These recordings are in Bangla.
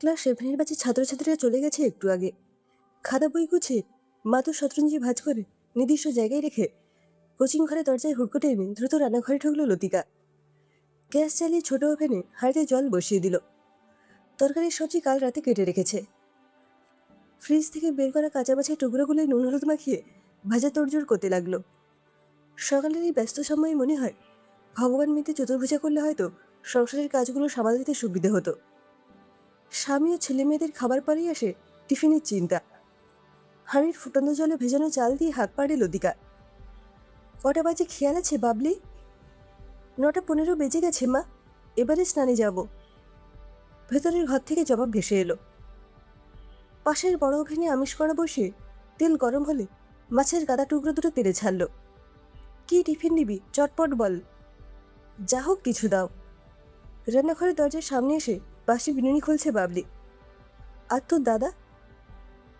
ক্লাস 7-এর ব্যাচে ছাত্রছাত্রীরা চলে গেছে একটু আগে। খাতা বই গুছিয়ে মাদুর শতরঞ্জি ভাঁজ করে নির্দিষ্ট জায়গায় রেখে কোচিং ঘরে দরজায় হুড়কো টেনে দ্রুত রান্নাঘরে ঢুকলো লতিকা। গ্যাস চালিয়ে ছোট ওভেনে হাঁড়িতে জল বসিয়ে দিল। তরকারির সবজি কাল রাতে কেটে রেখেছে। ফ্রিজ থেকে বের করা কাঁচা মাছের টুকরোগুলো নুন হলুদ মাখিয়ে ভাজা তোড়জোড় করতে লাগলো। সকালের এই ব্যস্ত সময়ে মনে হয় ভগবান মিতে চতুর্ভুজা করলে হয়তো সংসারের কাজগুলো সামাল দিতে সুবিধে হতো। স্বামী ও ছেলে মেয়েদের খাবার পরেই আসে টিফিনের চিন্তা। হাঁড়ির ফুটন্ত জলে ভেজানো চাল দিয়ে হাত পাড়ে লতিকা। কটা বাজে খেয়াল আছে বাবলি? 9:15 বেজে গেছে মা, এবারে স্নানে যাব। ভেতরের ঘর থেকে জবাব ভেসে এলো। পাশের বড় ওভেনে আমিষ করা বসিয়ে তেল গরম হলে মাছের গাদা টুকরো দুটো তেলে ছাড়ল। কি টিফিন নিবি চটপট বল। যা হোক কিছু দাও। রান্নাঘরের দরজার সামনে এসে বাসি বিনুনি খুলছে বাবলি। আর তোর দাদা?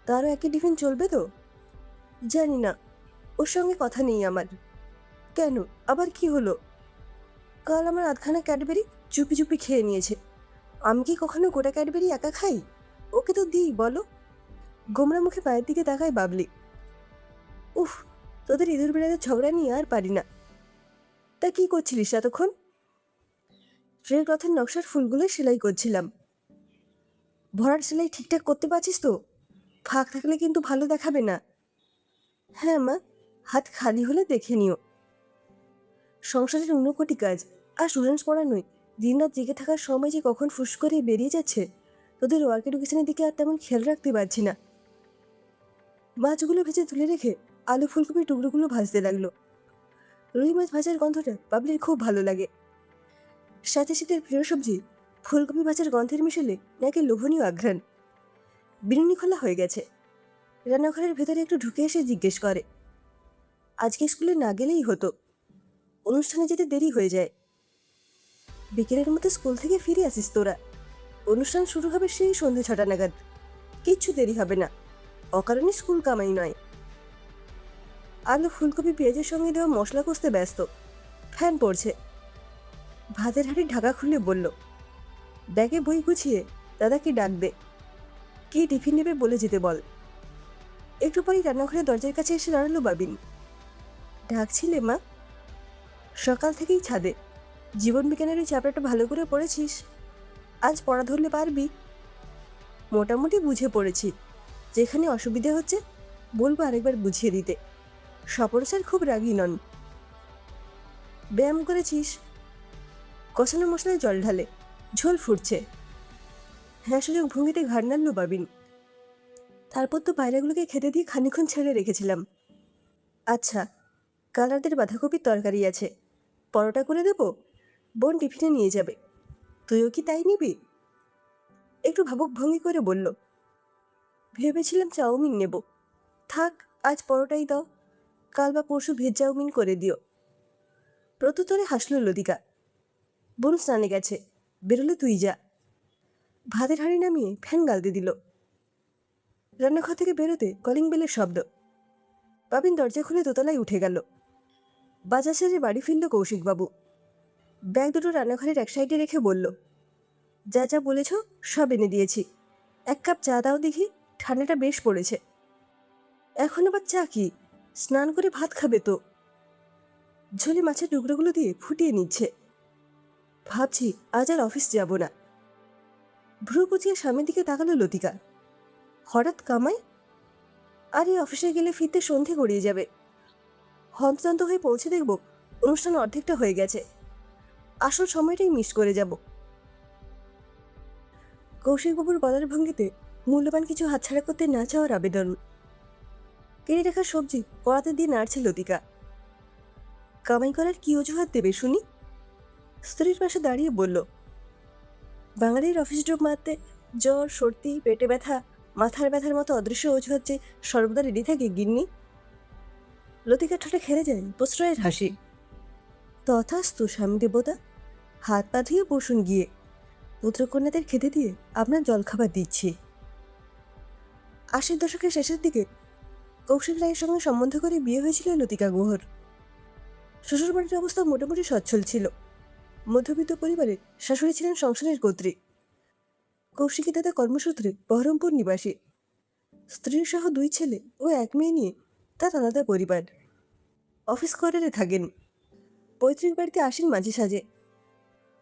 তারও একই টিফিন চলবে তো? জানি না, ওর সঙ্গে কথা নেই আমার। কেন, আবার কি হলো? কাল আমার আধখানা ক্যাডবেরি চুপি চুপি খেয়ে নিয়েছে। আমি কি কখনো গোটা ক্যাডবেরি একা খাই? ওকে তো দিই বলো। গোমরা মুখে পায়ের দিকে তাকায় বাবলি। উফ, তোদের ইঁদুর বেড়াদের ঝগড়া নিয়ে আর পারি না। তা কি করছিলিস এতক্ষণ? ট্রের রথের নকশার ফুলগুলো সেলাই করছিলাম। ভরার সেলাই ঠিকঠাক করতে পারছিস তো? ফাঁক থাকলে কিন্তু ভালো দেখাবে না। হ্যাঁ মা, হাত খালি হলে দেখে নিও। সংসারের অন্য কোটি কাজ আর স্টুডেন্টস পড়ানোয় দিনরাত জেগে থাকার সময় যে কখন ফুস করে বেরিয়ে যাচ্ছে, তোদের ওয়ার্ক এডুকেশনের দিকে আর তেমন খেয়াল রাখতে পারছি না। মাছগুলো ভেজে তুলে রেখে আলু ফুলকপির টুকরোগুলো ভাজতে লাগলো। রুই মাছ ভাজার গন্ধটা বাবলির খুব ভালো লাগে। সাথে শীতের প্রিয় সবজি ফুলকপি ভাজার গন্ধের মিশেলে নাকি লোভনীয় আঘ্রাণ। বিনুনি খোলা হয়ে গেছে। রান্নাঘরের ভেতরে একটু ঢুকে এসে জিজ্ঞেস করে, আজকে স্কুলে না গেলেই হতো, অনুষ্ঠানে যেতে দেরি হয়ে যায়। বিকেলের মধ্যে স্কুল থেকে ফিরে আসিস তোরা। অনুষ্ঠান শুরু হবে সেই সন্ধ্যে 6টা নাগাদ। কিচ্ছু দেরি হবে না, অকারণে স্কুল কামাই নয়। আলু ফুলকপি পেঁয়াজের সঙ্গে দেওয়া মশলা কষতে ব্যস্ত। ফ্যান পড়ছে। ভাতের হাঁড়ি ঢাকা খুলে বলল, ব্যাগে বই গুছিয়ে দাদাকে ডাক দে। কি টিফিন নেবে বলে যেতে বল। একটু পরেই রান্নাঘরের দরজার কাছে এসে দাঁড়ালো বাবিন। ডাকছিলে মা? সকাল থেকেই ছাদে। জীবন বিজ্ঞানের ওই চ্যাপ্টারটা ভালো করে পড়েছিস? আজ পড়া ধরলে পারবি? মোটামুটি বুঝে পড়েছি। যেখানে অসুবিধে হচ্ছে বলবো আরেকবার বুঝিয়ে দিতে। স্বপন স্যার খুব রাগী নন। ব্যায়াম করেছিস? কষানো মশলায় জল ঢালে, ঝোল ফুটছে। হ্যাঁ সুযোগ ভঙ্গিতে ঘাড় নাড়ল বাবিন। তারপর তো পায়রাগুলোকে খেতে দিয়ে খানিক্ষণ ছেড়ে রেখেছিলাম। আচ্ছা, কাল রাতের বাঁধাকপির তরকারি আছে, পরোটা করে দেবো? বোন টিফিনে নিয়ে যাবে। তুইও কি তাই নিবি? একটু ভাবুক ভঙ্গি করে বলল, ভেবেছিলাম চাউমিন নেব। থাক, আজ পরোটাই দাও। কাল বা পরশু ভেজ চাউমিন করে দিও। প্রত্যুত্তরে হাসল লতিকা। বোন স্নানে গেছে, বেরোলে তুই যা। ভাতের হাঁড়ি নামিয়ে ফ্যান গালতে দিল। রান্নাঘর থেকে বেরোতে কলিং বেলের শব্দ। বাবিন দরজা খুলে দোতলায় উঠে গেল। বাজার সেরে বাড়ি ফিরল কৌশিকবাবু। ব্যাগ দুটো রান্নাঘরের এক সাইডে রেখে বলল, যা যা বলেছ সব এনে দিয়েছি। 1 কাপ চা দাও দেখি, ঠান্ডাটা বেশ পড়েছে। এখন আবার চা কি? স্নান করে ভাত খাবে তো। ঝোলে মাছের টুকরোগুলো দিয়ে ফুটিয়ে নিচ্ছে। ভাবছি আজ আর অফিস যাব না। ভ্রু কুচিয়ে সামনের দিকে তাকালো লতিকা। হঠাৎ কামাই? আরে অফিসে গেলে ফিরতে সন্ধে গড়িয়ে যাবে। হন্তদন্ত হয়ে পৌঁছে দেখব অনুষ্ঠান অর্ধেকটা হয়ে গেছে। আসল সময়টাই মিস করে যাব। কৌশিকবাবুর গলার ভঙ্গিতে মূল্যবান কিছু হাতছাড়া করতে না চাওয়ার আবেদন। কেটে রাখা সবজি কড়াতে দিয়ে নাড়ছে লতিকা। কামাই করার কি অজুহাত দেবে শুনি? স্ত্রীর পাশে দাঁড়িয়ে বলল, বাঙালির অফিস ড্রপ মারতে জ্বর, সর্দি, পেটে ব্যথা, মাথার ব্যথার মতো অদৃশ্য অজুহাত যে সর্বদা রেডি থাকে গিন্নি। লতিকার ঠোঁটে খেলে যায় প্রশ্রয়ের হাসি। তথাস্তু স্বামী দেবতা, হাত পা ধুয়ে বসুন গিয়ে। পুত্রকন্যাদের খেতে দিয়ে আপনার জলখাবার দিচ্ছি। 80-র দশকের শেষের দিকে কৌশিক রায়ের সঙ্গে সম্বন্ধ করে বিয়ে হয়েছিল লতিকা গুহর। শ্বশুরবাড়ির অবস্থা মোটামুটি সচ্ছল ছিল। মধ্যবিত্ত পরিবারে শাশুড়ি ছিলেন সংসারের কর্ত্রী। কৌশিকী দাদা কর্মসূত্রে বহরমপুর নিবাসী। স্ত্রী সহ 2 ছেলে ও 1 মেয়ে নিয়ে তার আলাদা পরিবার। অফিস কোয়ার্টারে থাকেন। পৈতৃক বাড়িতে আসেন মাঝে সাঝে।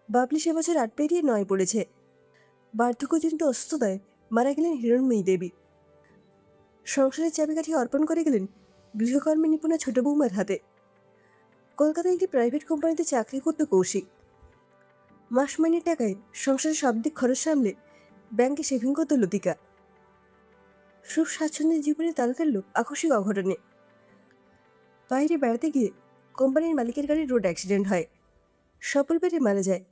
বাবলি সে বছর 8 পেরিয়ে 9 পড়েছে। বার্ধক্যজনিত অসুস্থতায় মারা গেলেন হিরণময়ী দেবী। সংসারের চাবিকাঠি অর্পণ করে গেলেন গৃহকর্মে নিপুণা ছোট বৌমার হাতে। কলকাতায় একটি প্রাইভেট কোম্পানিতে চাকরি করত কৌশিক। মাস মাইনের টাকায় সংসারের সব দিক খরচ সামলে ব্যাংকে সেভিং করত লতিকা। সুখ স্বাচ্ছন্দ্যের জীবনে তাল কাটল আকস্মিক অঘটনে। বাইরে বেড়াতে গিয়ে কোম্পানির মালিকের গাড়ির রোড অ্যাক্সিডেন্ট হয়। সপরিবারে মারা যায়।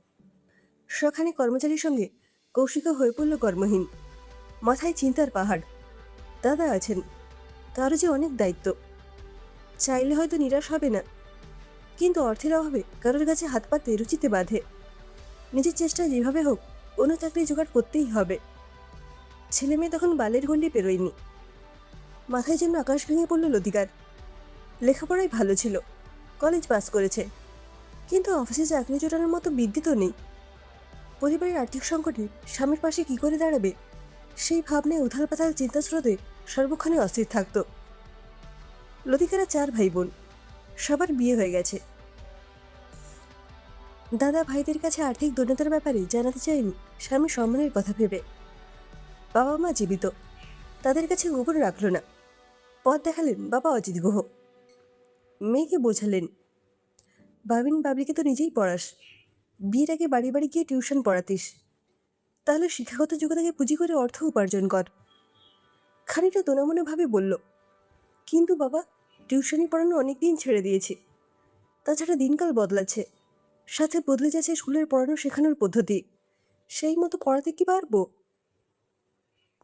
সখানে কর্মচারীর সঙ্গে কৌশিকও হয়ে পড়ল কর্মহীন। মাথায় চিন্তার পাহাড়। দাদা আছেন, তারও যে অনেক দায়িত্ব। চাইলে হয়তো নিরাশ হবে না, কিন্তু অর্থের অভাবে কারোর কাছে হাত পাততে রুচিতে বাঁধে। নিজের চেষ্টায় যেভাবে হোক অন্য চাকরি জোগাড় করতেই হবে। ছেলে মেয়ে তখন বালের গণ্ডি পেরোয়নি। মাথায় যেন আকাশ ভেঙে পড়ল লতিকার। লেখাপড়ায় ভালো ছিল, কলেজ পাস করেছে, কিন্তু অফিসে চাকরি জোটানোর মতো বিদ্যে তো নেই। পরিবারের আর্থিক সংকটে স্বামীর পাশে কী করে দাঁড়াবে সেই ভাবনায় উথাল পাথাল চিন্তাস্রোতে সর্বক্ষণে অস্থির থাকত। লতিকারা 4 ভাই বোন, সবার বিয়ে হয়ে গেছে। দাদা ভাইদের কাছে আর্থিক দৈন্যতার ব্যাপারে জানাতে চায়নি স্বামী সম্মানের কথা ভেবে। বাবা মা জীবিত, তাদের কাছে গোপন রাখল না। পথ দেখালেন বাবা অজিত গুহ। মেয়েকে বোঝালেন, বাবিন বাবলিকে তো নিজেই পড়াস, বিয়ের আগে বাড়ি বাড়ি গিয়ে টিউশন পড়াতিস, তাহলে শিক্ষাগত যোগ্যতাকে পুঁজি করে অর্থ উপার্জন কর। খানিকটা দোনামনোভাবে বলল, কিন্তু বাবা, টিউশনি পড়ানো অনেক দিন ছেড়ে দিয়েছি। তাছাড়া দিনকাল বদলাচ্ছে, সাথে বদলে যাচ্ছে স্কুলের পড়ানো শেখানোর পদ্ধতি। সেই মতো পড়াতে কি পারবো?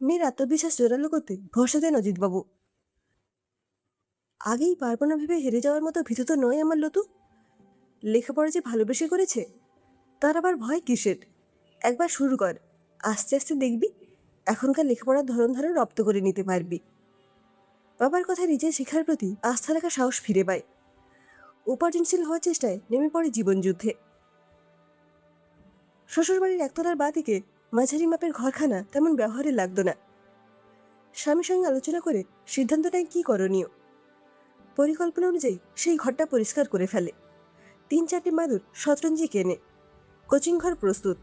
মেয়ের আত্মবিশ্বাস জোরালো করতে ভরসা দেন অজিতবাবু। আগেই পারবো না ভেবে হেরে যাওয়ার মতো ভীতু তো নয় আমার লতু। লেখাপড়া যে ভালোবেসে করেছে, তার আবার ভয় কিসের? একবার শুরু কর, আস্তে আস্তে দেখবি এখনকার লেখাপড়ার ধরন রপ্ত করে নিতে পারবি। বাবার কথায় নিজের শেখার প্রতি আস্থা রাখার সাহস ফিরে পায়। উপার্জনশীল হওয়ার চেষ্টায় নেমে পড়ে জীবনযুদ্ধে। শ্বশুরবাড়ির একতলার বাঁদিকে মাঝারি মাপের ঘরখানা তেমন ব্যবহারে লাগতো না। স্বামীর সঙ্গে আলোচনা করে সিদ্ধান্ত নেয় কী করণীয়। পরিকল্পনা অনুযায়ী সেই ঘরটা পরিষ্কার করে ফেলে। 3-4টি মাদুর শতরঞ্জি কেনে। কোচিং ঘর প্রস্তুত।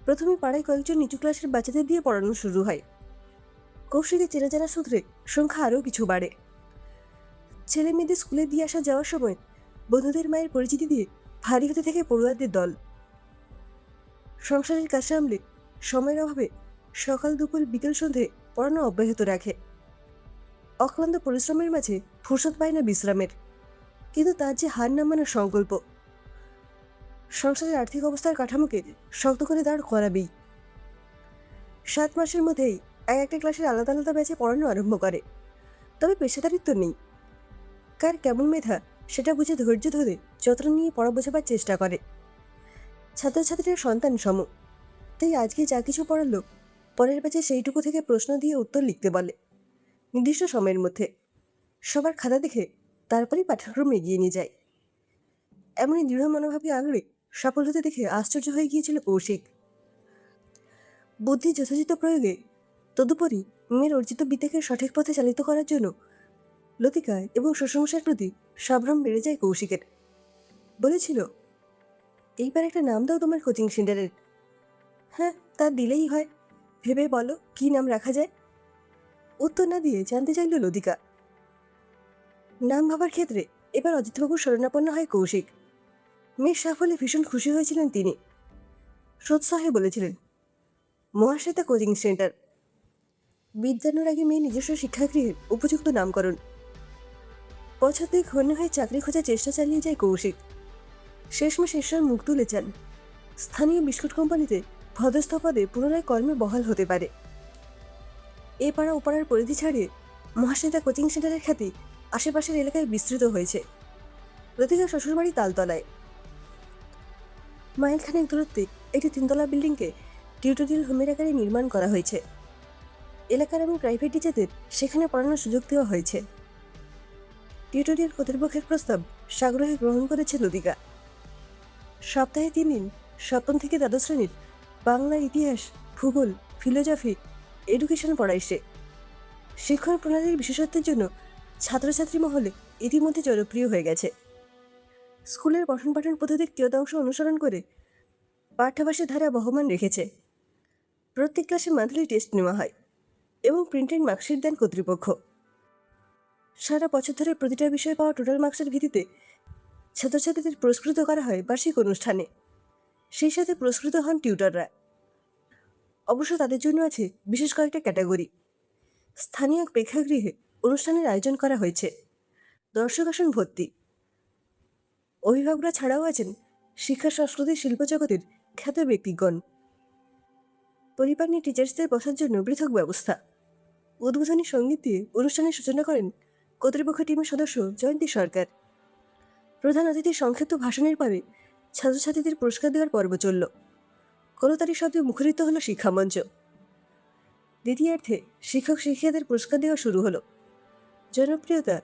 প্রথমে পাড়ায় কয়েকজন নিচু ক্লাসের বাচ্চাদের দিয়ে পড়ানো শুরু হয়। কৌশিকের চেনা জানা সূত্রে সংখ্যা আরও কিছু বাড়ে। ছেলে মেয়েদের স্কুলে দিয়ে আসা যাওয়ার সময় বন্ধুদের মায়ের পরিচিতি দিয়ে ভারী হতে থাকে পড়ুয়াদের দল। সংসারের কাজ সামলে সময়ের অভাবে সকাল দুপুর বিকেল সন্ধে পড়ানো অব্যাহত রাখে। অক্লান্ত পরিশ্রমের মাঝে ফুরসত পায় না বিশ্রামের, কিন্তু তার যে হার না মানার সংকল্প। সংসারের আর্থিক অবস্থার কাঠামোকে শক্ত করে দাঁড় করাবেই। 7 মাসের মধ্যেই একটা ক্লাসের আলাদা আলাদা ব্যাচে পড়ানো আরম্ভ করে। তবে পেশাদারিত্ব নেই। কার কেমন মেধা সেটা বুঝে ধৈর্য ধরে যত্ন নিয়ে পড়া বোঝাবার চেষ্টা করে। ছাত্রছাত্রীরা সন্তান সম, তাই আজকে যা কিছু পড়ালো পরের ব্যাচে সেইটুকু থেকে প্রশ্ন দিয়ে উত্তর লিখতে বলে নির্দিষ্ট সময়ের মধ্যে। সবার খাতা দেখে তারপরেই পাঠ্যক্রম এগিয়ে নিয়ে যায়। এমনই দৃঢ় মনোভাবে আলোড়ে সফল হতে দেখে আশ্চর্য হয়ে গিয়েছিল কৌশিক। বুদ্ধির যথাযথ প্রয়োগে, তদুপরি মেয়ের অর্জিত বিদ্যাকে সঠিক পথে চালিত করার জন্য লতিকা এবং শ্বশুরমশাইয়ের প্রতি সম্ভ্রম বেড়ে যায় কৌশিকের। বলেছিল, এইবার একটা নাম দাও তোমার কোচিং সেন্টারের। হ্যাঁ, তা দিলেই হয়, ভেবে বলো কী নাম রাখা যায়। উত্তর না দিয়ে জানতে চাইল লতিকা। নাম ভাবার ক্ষেত্রে এবার অজিতবাবুর শরণাপন্ন হয় কৌশিক। মেয়ের সাফল্যে ভীষণ খুশি হয়েছিলেন তিনি। সোৎসাহে বলেছিলেন, মহাশ্বেতা কোচিং সেন্টার। বিদ্যানোর আগে মেয়ে নিজস্ব শিক্ষাগৃহের উপযুক্ত নামকরণ। বছর 2 হন্য হয়ে চাকরি খোঁজার চেষ্টা চালিয়ে যায় কৌশিক। শেষমেশ ঈশ্বর মুখ তুলে চান স্থানীয় বিস্কুট কোম্পানিতে পদস্থ পদে পুনরায় কর্মে বহাল হতে পারে। এ পাড়া ওপাড়ার পরিধি ছাড়িয়ে মহাশ্বেতা কোচিং সেন্টারের খ্যাতি আশেপাশের এলাকায় বিস্তৃত হয়েছে। লতিকার শ্বশুরবাড়ি তালতলায়। মাইলখানেক দূরত্বে একটি 3তলা বিল্ডিংকে টিউটোরিয়াল হোমের আকারে নির্মাণ করা হয়েছে। এলাকার এবং প্রাইভেট টিচারদের সেখানে পড়ানোর সুযোগ দেওয়া হয়েছে। টিউটোরিয়াল কর্তৃপক্ষের প্রস্তাব সাগ্রহে গ্রহণ করেছে লতিকা। সপ্তাহে 3 দিন 7ম থেকে দ্বাদশ শ্রেণীর বাংলা, ইতিহাস, ভূগোল, ফিলোজফি, এডুকেশন পড়ায় সে। শিক্ষণ প্রণালীর বিশেষত্বের জন্য ছাত্রছাত্রী মহলে ইতিমধ্যে জনপ্রিয় হয়ে গেছে। স্কুলের পঠন পাঠন পদ্ধতির কিয়দাংশ অনুসরণ করে পাঠ্যাভ্যাসের ধারা বহমান রেখেছে। প্রত্যেক ক্লাসে মান্থলি টেস্ট নেওয়া হয় এবং প্রিন্টেড মার্কশিট দেন কর্তৃপক্ষ। সারা বছর ধরে প্রতিটা বিষয়ে পাওয়া টোটাল মার্কসের ভিত্তিতে ছাত্রছাত্রীদের পুরস্কৃত করা হয় বার্ষিক অনুষ্ঠানে। সেই সাথে পুরস্কৃত হন টিউটররা। অবশ্য তাদের জন্য আছে বিশেষ কয়েকটা ক্যাটাগরি। স্থানীয় এক প্রেক্ষাগৃহে অনুষ্ঠানের আয়োজন করা হয়েছে, দর্শক আসন ভর্তি। অভিভাবকরা ছাড়াও আছেন শিক্ষা সংস্কৃতি শিল্প জগতের খ্যাত ব্যক্তিগণ। পরিবার নিয়ে টিচার্সদের বসার জন্য পৃথক ব্যবস্থা। উদ্বোধনী সঙ্গীত দিয়ে অনুষ্ঠানের সূচনা করেন কর্তৃপক্ষ টিমের সদস্য জয়ন্তী সরকার। প্রধান অতিথির সংক্ষিপ্ত ভাষণের পরে ছাত্রছাত্রীদের পুরস্কার দেওয়ার পর্ব চলল। করতালি শব্দে মুখরিত হলো শিক্ষামঞ্চ। দ্বিতীয়ার্ধে শিক্ষক শিক্ষিকাদের পুরস্কার দেওয়া শুরু হলো। জনপ্রিয়তা,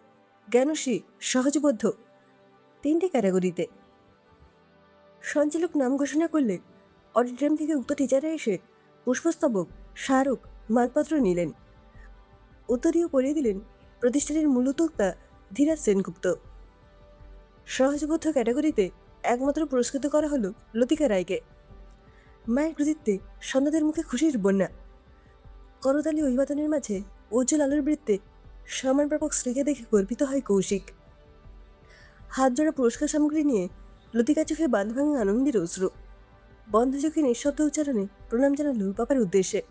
জ্ঞানশ্রী, সহজবোধ্য, 3টে ক্যাটাগরিতে। সঞ্চালক নাম ঘোষণা করলে অডিটোরিয়াম থেকে উক্ত টিচাররা এসে পুষ্পস্তবক, স্মারক, মানপত্র নিলেন। উত্তরীয় পড়িয়ে দিলেন প্রতিষ্ঠানের মূল উদ্যোক্তা ধীরাজ সেনগুপ্ত। সহজবোধ্য ক্যাটাগরিতে একমাত্র পুরস্কৃত করা হলো লতিকা রায়কে। মায়ের কৃতিত্বে সন্তানদের মুখে খুশির বন্যা। করতালি অভিবাদনের মাঝে উজ্জ্বল আলোর বৃত্তে সম্মানপ্রাপক স্ত্রীকে দেখে গর্বিত হয় কৌশিক। হাত জোড়া পুরস্কার সামগ্রী নিয়ে লতিকা চোখে বাঁধ ভাঙা আনন্দের অশ্রু। বন্ধ চোখে নিঃশব্দ উচ্চারণে প্রণাম জানালো বাবার উদ্দেশ্যে।